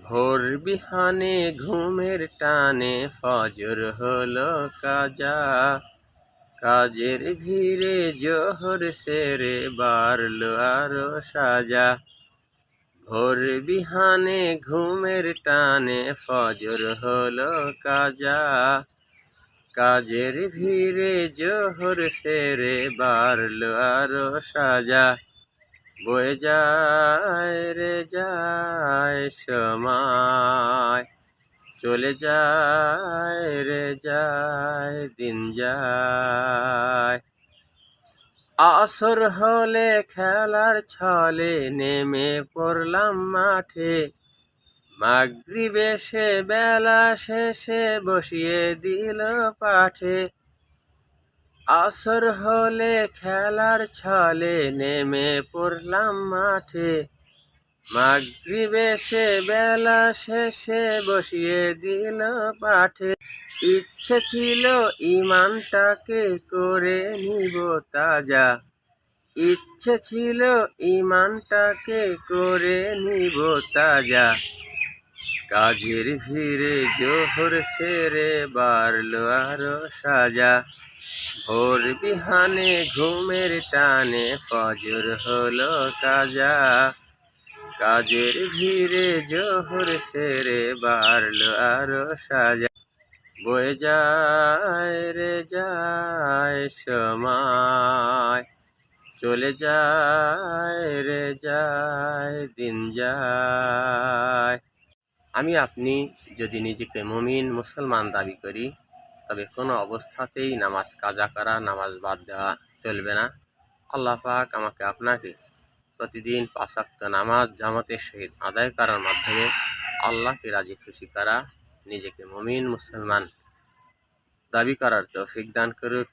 ভোর বিহানে ঘুমের টানে ফজর হলো কাজা, কাজের ভিড়ে জোহর সেরে বাড়লো আরো সাজা। ভোর বিহানে ঘুমের টানে ফজর হলো কাজা, কাজের ভিড়ে জোহর সেরে বাড়লো আরো সাজা। বয়ে যায় রে যায় সময়, চলে যায় রে যায় দিন যায়। আসর হলে খেলার ছলে নেমে পড়লাম মাঠে, মাগরিব এসে বেলা শেষে বসিয়ে দিল পাঠে। আসর হলে খেলার ছলে নেমে পড়লাম মাঠে, মাগরিব এসে বেলা শেষে বসিয়ে দিল পাঠে। ইচ্ছে ছিল ইমানটাকে করে নিব তাজা, ইচ্ছে ছিল ইমানটাকে করে নিব তাজা। কাজের ভিড়ে জোহর সেরে বাড়লো আরো সাজা। ভোর বিহানে ঘুমের টানে ফজর হলো কাজা, কাজের ভিড়ে জোহর সেরে বাড়লো আরো সাজা। বয়ে যায় রে যায় সময়, চলে যায় রে যায় দিন যায়। আমি আপনি যদি নিজেকে মুমিন মুসলমান দাবি করি, তবে কোনো অবস্থাতেই নামাজ কাজা করা, নামাজ বাদ দেওয়া চলবে না। আল্লাহ পাক আমাকে আপনাকে প্রতিদিন 5 ওয়াক্ত নামাজ জামাতের সহিত আদায় করার মাধ্যমে আল্লাহকে রাজি খুশি করা, নিজেকে মুমিন মুসলমান দাবি করার তৌফিক দান করুক।